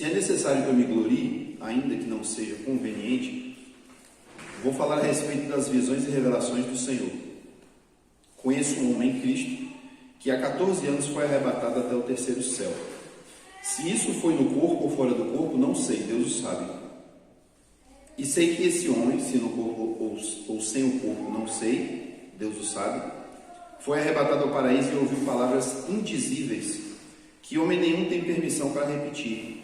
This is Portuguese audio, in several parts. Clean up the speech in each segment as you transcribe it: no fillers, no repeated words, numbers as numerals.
Se é necessário que eu me glorie, ainda que não seja conveniente, vou falar a respeito das visões e revelações do Senhor. Conheço um homem em Cristo que há 14 anos foi arrebatado até o terceiro céu. Se isso foi no corpo ou fora do corpo, não sei, Deus o sabe. E sei que esse homem, se no corpo ou sem o corpo, não sei, Deus o sabe, foi arrebatado ao paraíso e ouviu palavras indizíveis, que homem nenhum tem permissão para repetir.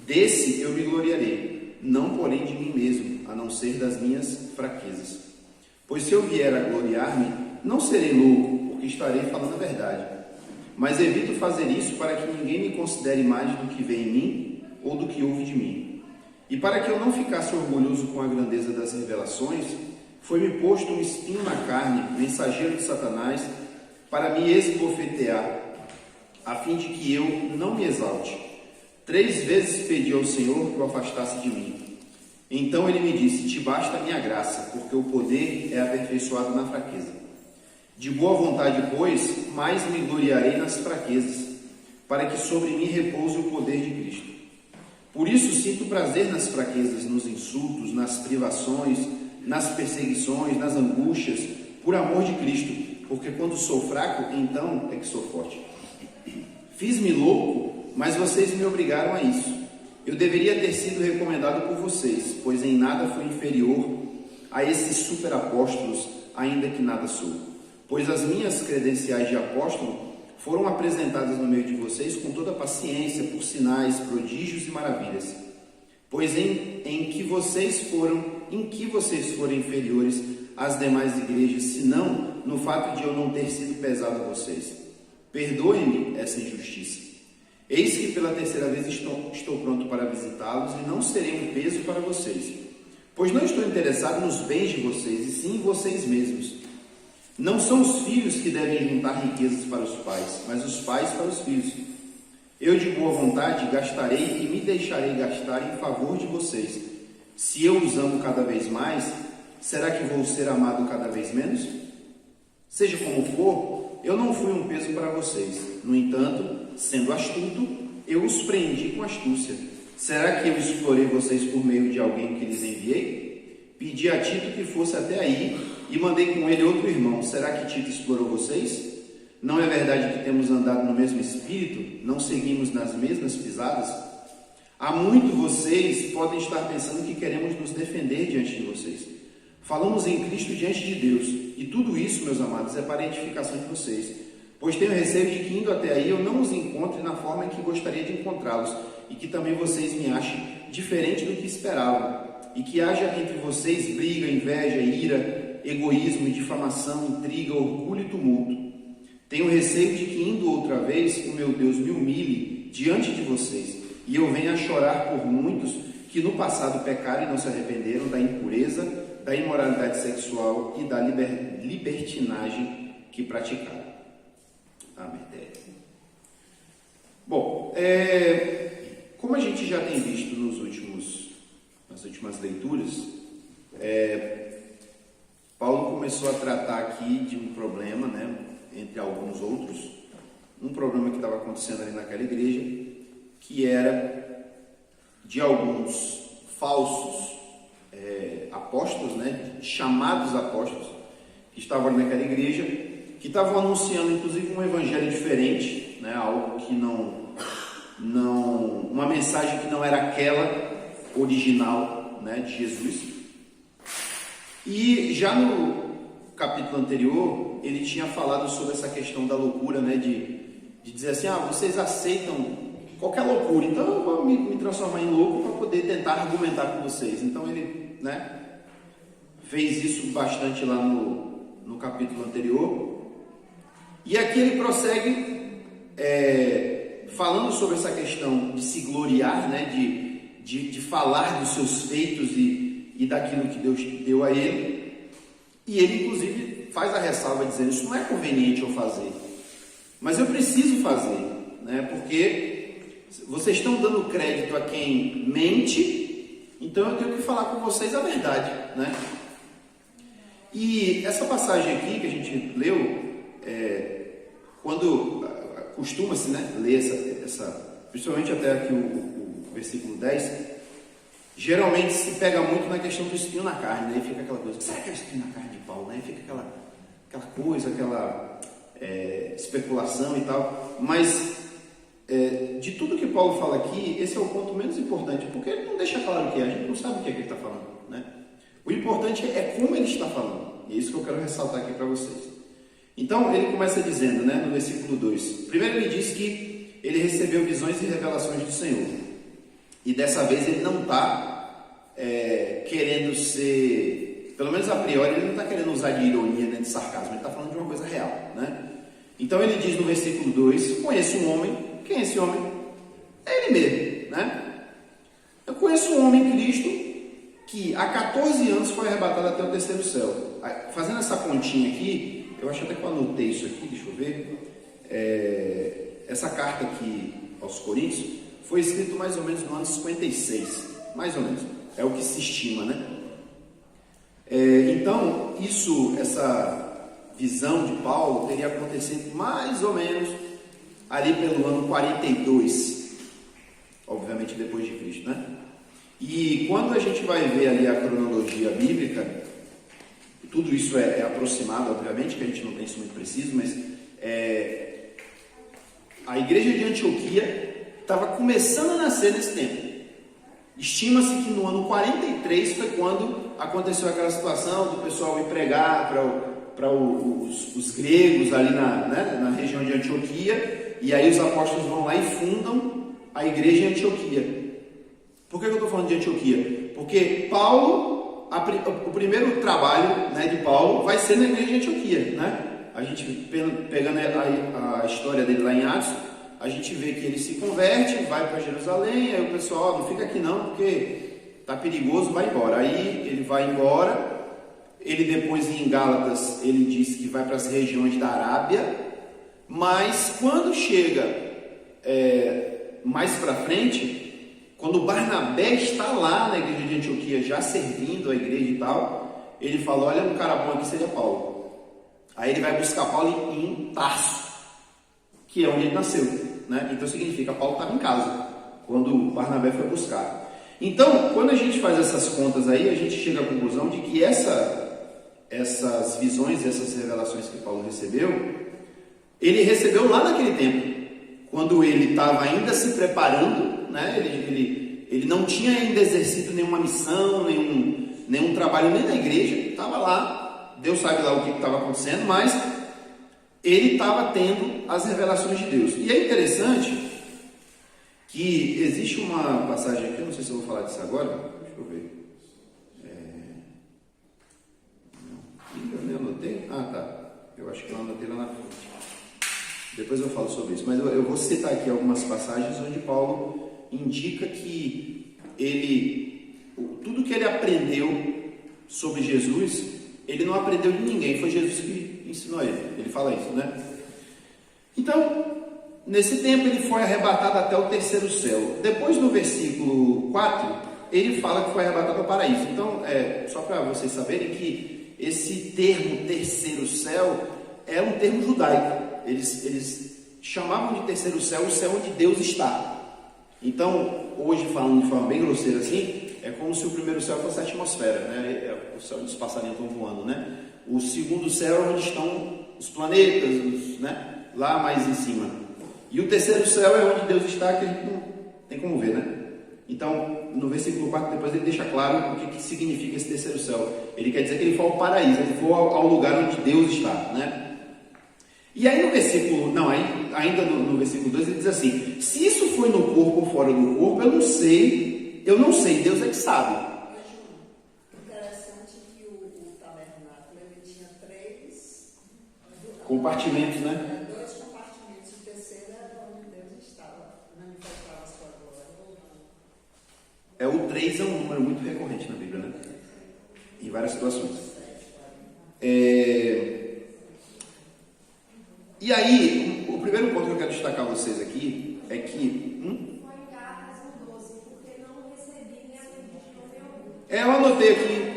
Desse eu me gloriarei, não porém de mim mesmo, a não ser das minhas fraquezas. Pois se eu vier a gloriar-me, não serei louco, porque estarei falando a verdade. Mas evito fazer isso para que ninguém me considere mais do que vê em mim ou do que ouve de mim. E para que eu não ficasse orgulhoso com a grandeza das revelações, foi-me posto um espinho na carne, mensageiro de Satanás, para me esbofetear, a fim de que eu não me exalte. 3 vezes pedi ao Senhor que o afastasse de mim. Então ele me disse: te basta a minha graça, porque o poder é aperfeiçoado na fraqueza. De boa vontade, pois, mais me gloriarei nas fraquezas, para que sobre mim repouse o poder de Cristo. Por isso sinto prazer nas fraquezas, nos insultos, nas privações, nas perseguições, nas angústias, por amor de Cristo, porque quando sou fraco, então é que sou forte. Fiz-me louco, mas vocês me obrigaram a isso. Eu deveria ter sido recomendado por vocês, pois em nada fui inferior a esses superapóstolos, ainda que nada sou. Pois as minhas credenciais de apóstolo foram apresentadas no meio de vocês com toda paciência, por sinais, prodígios e maravilhas. Pois em que vocês foram inferiores às demais igrejas, senão no fato de eu não ter sido pesado a vocês. Perdoem-me essa injustiça. Eis que pela terceira vez estou pronto para visitá-los e não serei um peso para vocês, pois não estou interessado nos bens de vocês, e sim em vocês mesmos. Não são os filhos que devem juntar riquezas para os pais, mas os pais para os filhos. Eu de boa vontade gastarei e me deixarei gastar em favor de vocês. Se eu os amo cada vez mais, será que vou ser amado cada vez menos? Seja como for, eu não fui um peso para vocês. No entanto, sendo astuto, eu os prendi com astúcia. Será que eu explorei vocês por meio de alguém que lhes enviei? Pedi a Tito que fosse até aí e mandei com ele outro irmão. Será que Tito explorou vocês? Não é verdade que temos andado no mesmo espírito? Não seguimos nas mesmas pisadas? Há muito vocês podem estar pensando que queremos nos defender diante de vocês. Falamos em Cristo diante de Deus, e tudo isso, meus amados, é para a edificação de vocês. Pois tenho receio de que indo até aí eu não os encontre na forma em que gostaria de encontrá-los, e que também vocês me achem diferente do que esperavam, e que haja entre vocês briga, inveja, ira, egoísmo, difamação, intriga, orgulho e tumulto. Tenho receio de que indo outra vez o meu Deus me humilhe diante de vocês, e eu venha a chorar por muitos que no passado pecaram e não se arrependeram da impureza, da imoralidade sexual e da libertinagem que praticaram. Amém. Bom, como a gente já tem visto nas últimas leituras, Paulo começou a tratar aqui de um problema, né, entre alguns outros, um problema que estava acontecendo ali naquela igreja, que era de alguns falsos apóstolos, né, chamados apóstolos, que estavam ali naquela igreja, que estavam anunciando inclusive um evangelho diferente, né, algo que uma mensagem que não era aquela original, né, de Jesus. E já no capítulo anterior ele tinha falado sobre essa questão da loucura, né, de dizer assim: vocês aceitam qualquer loucura, então eu vou me transformar em louco para poder tentar argumentar com vocês. Então ele, né, fez isso bastante lá no capítulo anterior. E aqui ele prossegue falando sobre essa questão de se gloriar, né, de falar dos seus feitos e daquilo que Deus deu a ele. E ele inclusive faz a ressalva dizendo: isso não é conveniente eu fazer, mas eu preciso fazer, né, porque vocês estão dando crédito a quem mente, então eu tenho que falar com vocês a verdade, né? E essa passagem aqui que a gente leu, quando costuma-se, né, ler essa, principalmente até aqui o versículo 10, geralmente se pega muito na questão do espinho na carne, né? E fica aquela coisa, será que é o espinho na carne de Paulo? Né? E fica aquela coisa, aquela especulação e tal, mas de tudo que Paulo fala aqui, esse é o ponto menos importante, porque ele não deixa claro o que é, a gente não sabe o que é que ele está falando, né? O importante é como ele está falando, e é isso que eu quero ressaltar aqui para vocês. Então, ele começa dizendo, né, no versículo 2, primeiro ele diz que ele recebeu visões e revelações do Senhor, e dessa vez ele não está querendo ser, pelo menos a priori, ele não está querendo usar de ironia, nem de sarcasmo, ele está falando de uma coisa real, né? Então ele diz no versículo 2, conheço um homem. Quem é esse homem? É ele mesmo, né? Eu conheço um homem, Cristo, que há 14 anos foi arrebatado até o terceiro céu. Fazendo essa continha aqui, eu acho até que eu anotei isso aqui, deixa eu ver. Essa carta aqui aos Coríntios foi escrita mais ou menos no ano 56, mais ou menos, é o que se estima, né? Então, essa visão de Paulo teria acontecido mais ou menos ali pelo ano 42, obviamente depois de Cristo, né? E quando a gente vai ver ali a cronologia bíblica, tudo isso é aproximado, obviamente, que a gente não tem isso muito preciso, mas a igreja de Antioquia estava começando a nascer nesse tempo. Estima-se que no ano 43 foi quando aconteceu aquela situação do pessoal ir pregar para os gregos ali na região de Antioquia, e aí os apóstolos vão lá e fundam a igreja em Antioquia. Por que eu estou falando de Antioquia? Porque Paulo, o primeiro trabalho, né, de Paulo vai ser na igreja de Antioquia, né? A gente, pegando a história dele lá em Atos, a gente vê que ele se converte, vai para Jerusalém, aí o pessoal, não fica aqui não, porque está perigoso, vai embora. Aí ele vai embora. Ele depois, em Gálatas, ele diz que vai para as regiões da Arábia, mas quando chega mais para frente, quando Barnabé está lá na igreja de Antioquia, já servindo a igreja e tal, ele fala, olha, um cara bom aqui seria Paulo. Aí ele vai buscar Paulo em Tarso, que é onde ele nasceu, né? Então significa, Paulo estava em casa, quando Barnabé foi buscar. Então, quando a gente faz essas contas aí, a gente chega à conclusão de que essas visões, essas revelações que Paulo recebeu, ele recebeu lá naquele tempo, quando ele estava ainda se preparando, né? Ele não tinha ainda exercido nenhuma missão, nenhum trabalho nem na igreja, estava lá, Deus sabe lá o que estava acontecendo, mas ele estava tendo as revelações de Deus. E é interessante que existe uma passagem aqui, eu não sei se eu vou falar disso agora, deixa eu ver. Eu nem anotei? Ah, tá. Eu acho que eu anotei lá na frente. Depois eu falo sobre isso. Mas eu vou citar aqui algumas passagens onde Paulo indica que tudo que ele aprendeu sobre Jesus, ele não aprendeu de ninguém, foi Jesus que ensinou a ele. Ele fala isso, né? Então, nesse tempo ele foi arrebatado até o terceiro céu. Depois, no versículo 4, ele fala que foi arrebatado ao paraíso. Então, só para vocês saberem que esse termo terceiro céu é um termo judaico. Eles chamavam de terceiro céu o céu onde Deus está. Então, hoje, falando de forma bem grosseira assim, é como se o primeiro céu fosse a atmosfera, né? É o céu onde os passarinhos estão voando, né? O segundo céu é onde estão os planetas, né? Lá mais em cima. E o terceiro céu é onde Deus está, que a gente não tem como ver, né? Então, no versículo 4, depois ele deixa claro o que significa esse terceiro céu. Ele quer dizer que ele foi ao paraíso, ele foi ao lugar onde Deus está, né? E aí no versículo, ainda no versículo 2 ele diz assim, se isso foi no corpo ou fora do corpo, eu não sei, Deus é que sabe. Interessante que o tabernáculo ele tinha 3 compartimentos, né? 2 compartimentos, o terceiro era onde Deus estava, manifestava a sua glória. O 3 é um número muito recorrente na Bíblia, né? Em várias situações. E aí, o primeiro ponto que eu quero destacar a vocês aqui é que... Foi em Gálatas 12, porque não recebi nem aprendi. Eu anotei aqui.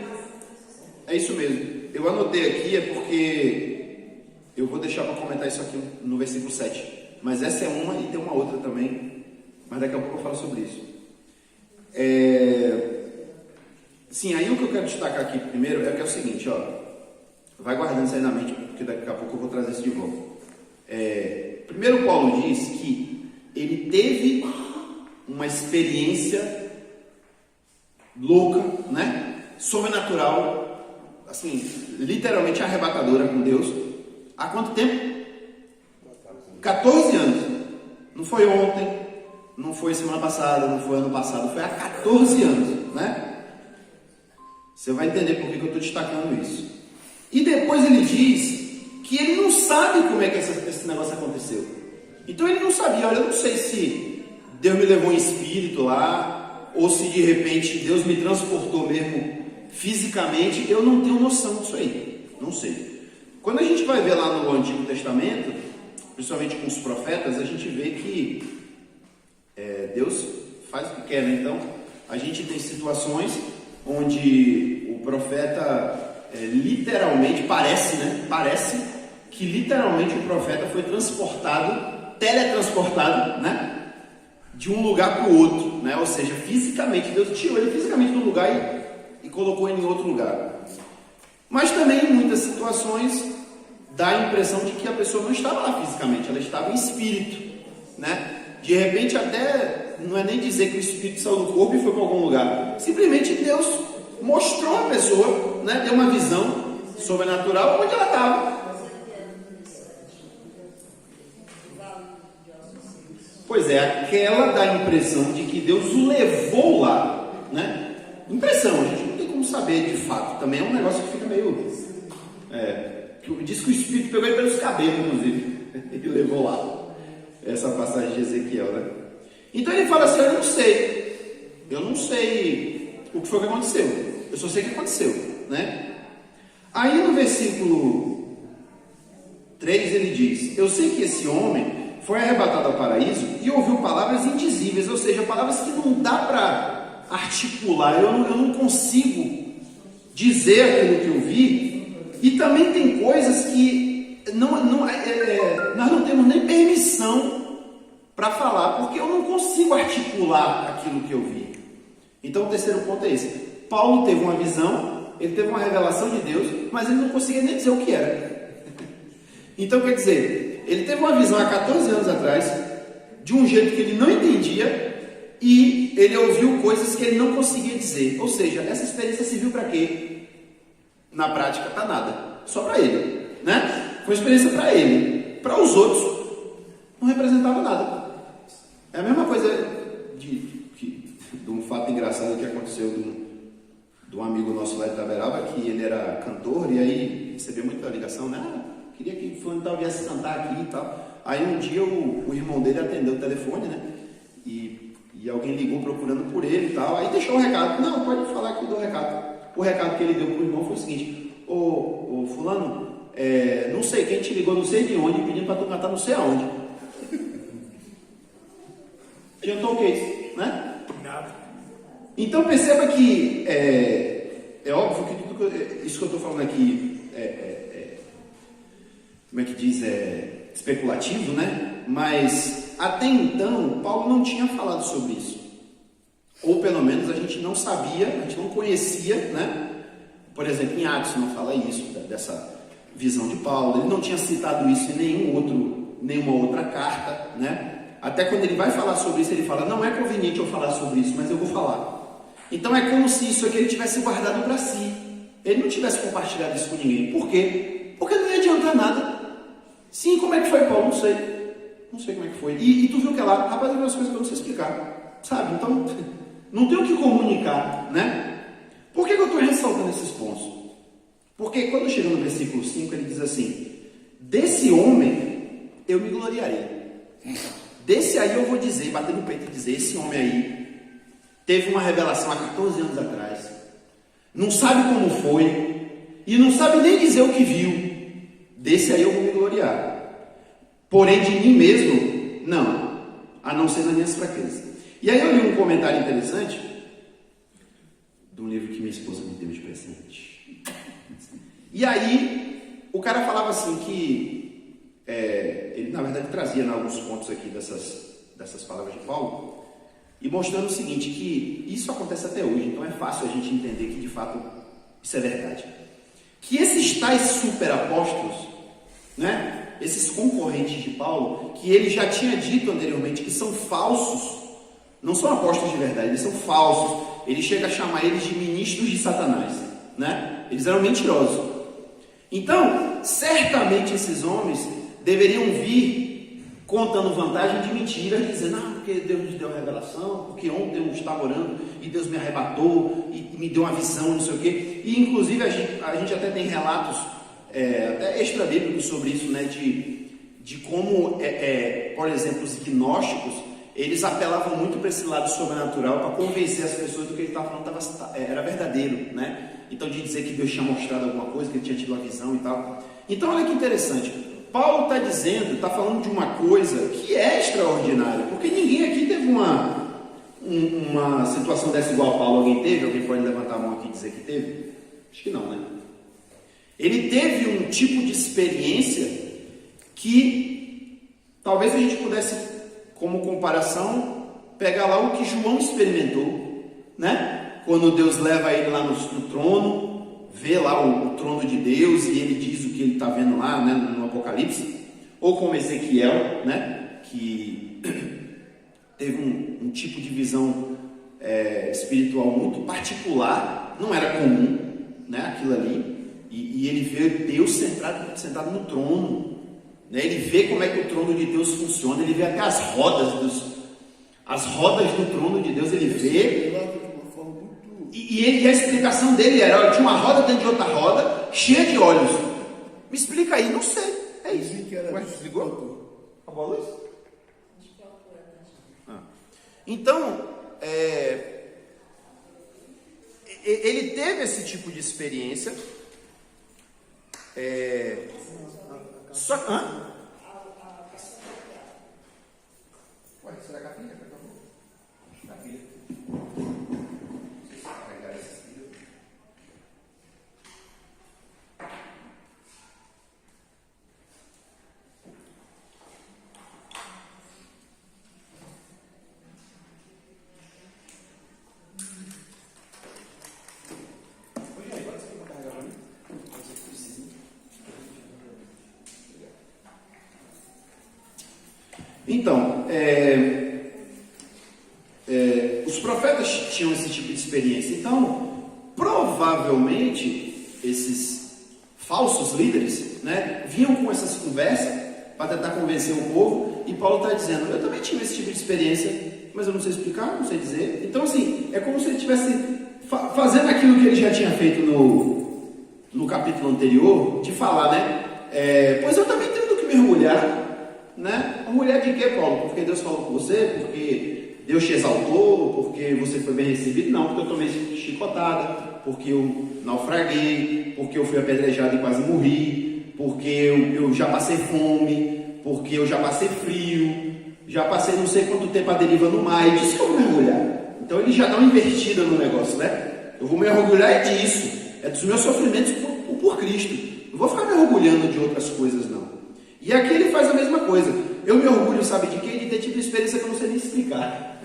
É isso mesmo. Eu anotei aqui porque eu vou deixar para comentar isso aqui no versículo 7. Mas essa é uma e tem uma outra também. Mas daqui a pouco eu falo sobre isso. Sim, aí o que eu quero destacar aqui primeiro é que é o seguinte, ó, vai guardando isso aí na mente, porque daqui a pouco eu vou trazer isso de volta. Primeiro Paulo diz que ele teve uma experiência louca, né? Sobrenatural, assim, literalmente arrebatadora com Deus. Há quanto tempo? 14 anos. Não foi ontem, não foi semana passada, não foi ano passado, foi há 14 anos, né? Você vai entender por que eu estou destacando isso. E depois ele diz que ele não sabe como é que esse negócio aconteceu. Então ele não sabia, olha, eu não sei se Deus me levou em espírito lá, ou se de repente Deus me transportou mesmo fisicamente, eu não tenho noção disso aí, não sei. Quando a gente vai ver lá no Antigo Testamento, principalmente com os profetas, a gente vê que Deus faz o que quer, né? Então a gente tem situações onde o profeta literalmente, parece que literalmente o profeta foi teletransportado, né? De um lugar para o outro, né? Ou seja, fisicamente, Deus tirou ele fisicamente de um lugar e colocou ele em outro lugar. Mas também em muitas situações dá a impressão de que a pessoa não estava lá fisicamente, ela estava em espírito, né? De repente até não é nem dizer que o espírito saiu do corpo e foi para algum lugar. Simplesmente Deus mostrou a pessoa, né? Deu uma visão sobrenatural onde ela estava. Pois é, aquela dá a impressão de que Deus o levou lá, né? Impressão, a gente não tem como saber de fato. Também é um negócio que fica meio... diz que o Espírito pegou ele pelos cabelos, inclusive. Ele levou lá. Essa passagem de Ezequiel, né? Então ele fala assim, eu não sei o que foi que aconteceu. Eu só sei o que aconteceu, né? Aí no versículo 3 ele diz, eu sei que esse homem foi arrebatado ao paraíso e ouviu palavras indizíveis, ou seja, palavras que não dá para articular, eu não consigo dizer aquilo que eu vi, e também tem coisas que nós não temos nem permissão para falar, porque eu não consigo articular aquilo que eu vi. Então o terceiro ponto é esse, Paulo teve uma visão, ele teve uma revelação de Deus, mas ele não conseguia nem dizer o que era. Então quer dizer, ele teve uma visão há 14 anos atrás, de um jeito que ele não entendia, e ele ouviu coisas que ele não conseguia dizer. Ou seja, essa experiência serviu para quê? Na prática, para nada. Só para ele, né? Foi uma experiência para ele. Para os outros, não representava nada. É a mesma coisa de um fato engraçado que aconteceu de um amigo nosso lá de Itaberaba, que ele era cantor, e aí recebeu muita ligação, né? Queria que fulano tal viesse cantar aqui e tal. Aí um dia o irmão dele atendeu o telefone, né? E alguém ligou procurando por ele e tal. Aí deixou o recado. Não, pode falar que eu dou o recado. O recado que ele deu pro irmão foi o seguinte: Ô fulano, não sei quem te ligou, não sei de onde, pedindo para tu cantar não sei aonde. Adiantou o que isso, né? Nada. Então perceba que é óbvio que tudo isso que eu estou falando aqui como é que diz, especulativo, né? Mas até então Paulo não tinha falado sobre isso, ou pelo menos a gente não sabia, a gente não conhecia, né? Por exemplo, em Atos não fala isso, dessa visão de Paulo, ele não tinha citado isso em nenhuma outra carta, né? Até quando ele vai falar sobre isso, ele fala, não é conveniente eu falar sobre isso, mas eu vou falar. Então é como se isso aqui ele tivesse guardado para si, ele não tivesse compartilhado isso com ninguém. Por quê? Porque não ia adiantar nada. Sim, como é que foi, Paulo? Não sei como é que foi. E tu viu que lá, rapaz, tem umas coisas que eu não sei explicar, sabe? Então, não tem o que comunicar, né? Por que eu estou ressaltando esses pontos? Porque quando chega no versículo 5, ele diz assim, desse homem eu me gloriarei. Desse aí eu vou dizer, bater no peito e dizer, esse homem aí teve uma revelação há 14 anos atrás, não sabe como foi, e não sabe nem dizer o que viu. Desse aí eu vou me gloriar. Porém de mim mesmo, não, a não ser nas minhas fraquezas. E aí eu li um comentário interessante de um livro que minha esposa me deu de presente. E aí o cara falava assim que ele na verdade trazia alguns pontos aqui dessas palavras de Paulo, e mostrando o seguinte, que isso acontece até hoje, então é fácil a gente entender que de fato isso é verdade. Que esses tais superapóstolos, né, esses concorrentes de Paulo, que ele já tinha dito anteriormente que são falsos, não são apóstolos de verdade, eles são falsos. Ele chega a chamar eles de ministros de Satanás, né? Eles eram mentirosos. Então, certamente esses homens deveriam vir contando vantagem de mentiras, dizendo, porque Deus nos deu a revelação, porque ontem eu estava orando e Deus me arrebatou e me deu uma visão, não sei o quê. E inclusive a gente até tem relatos até extra-bíblicos sobre isso, né? De como, por exemplo, os gnósticos, eles apelavam muito para esse lado sobrenatural, para convencer as pessoas do que ele estava falando era verdadeiro, né? Então, de dizer que Deus tinha mostrado alguma coisa, que ele tinha tido uma visão e tal. Então, olha que interessante. Paulo está dizendo, está falando de uma coisa que é extraordinária, porque ninguém aqui teve uma situação dessa igual a Paulo. Alguém teve? Alguém pode levantar a mão aqui e dizer que teve? Acho que não, né? Ele teve um tipo de experiência que talvez a gente pudesse, como comparação, pegar lá o que João experimentou, né? Quando Deus leva ele lá no trono, vê lá o trono de Deus e ele diz o que ele está vendo lá, né, no Apocalipse, ou como Ezequiel, né, que teve um tipo de visão espiritual muito particular, não era comum, né, aquilo ali, e ele vê Deus sentado no trono, né, ele vê como é que o trono de Deus funciona, ele vê até as rodas do trono de Deus, ele vê. E a explicação dele era, olha, tinha uma roda dentro de outra roda, cheia de olhos. Me explica aí, não sei. É isso. Ué, desligou? Acabou a luz? Então, ele teve esse tipo de experiência. Só que... Ué, será que a filha acabou? A filha. Então, os profetas tinham esse tipo de experiência. Então, provavelmente, esses falsos líderes, né, vinham com essas conversas para tentar convencer o povo. E Paulo está dizendo, eu também tive esse tipo de experiência, mas eu não sei explicar, não sei dizer. Então, assim, é como se ele estivesse fazendo aquilo que ele já tinha feito no capítulo anterior, de falar, né? Pois eu também tenho do que mergulhar. Né? Mergulhar de quê, Paulo? Porque Deus falou com você? Porque Deus te exaltou? Porque você foi bem recebido? Não, porque eu tomei chicotada, porque eu naufraguei, porque eu fui apedrejado e quase morri, porque eu já passei fome, porque eu já passei frio, já passei não sei quanto tempo a deriva no mar, e disse que eu vou mergulhar. Então ele já dá uma invertida no negócio, né? Eu vou mergulhar disso, dos meus sofrimentos por Cristo. Não vou ficar me orgulhando de outras coisas, não. E aqui ele faz a mesma coisa. Eu me orgulho, sabe de quê? De ter tido experiência que eu não sei nem explicar.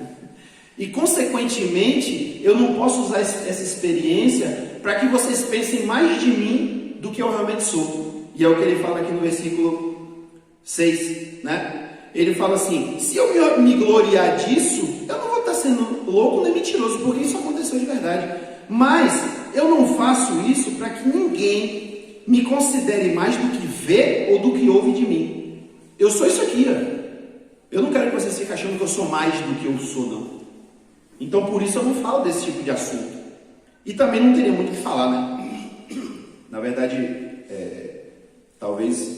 E, consequentemente, eu não posso usar essa experiência para que vocês pensem mais de mim do que eu realmente sou. E é o que ele fala aqui no versículo 6, né? Ele fala assim, se eu me gloriar disso, eu não vou estar sendo louco nem mentiroso, porque isso aconteceu de verdade. Mas eu não faço isso para que ninguém me considere mais do que vê ou do que ouve de mim. Eu sou isso aqui, ó. Eu não quero que vocês fiquem achando que eu sou mais do que eu sou, não. Então, por isso eu não falo desse tipo de assunto. E também não teria muito o que falar, né? Na verdade, talvez